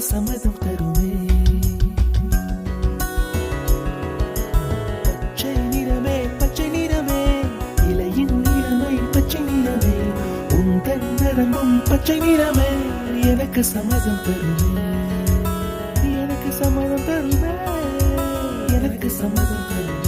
சம்மதம் தருமே. பச்சை நிறமே பச்சை நிறமே, இலையின் நிறமை பச்சை நிறமே, உந்தன் நிறமும் பச்சை நிறமே, எனக்கு சம்மதம் தருமே, எனக்கு சம்மதம் தருமே, எனக்கு சம்மதம் தருமே.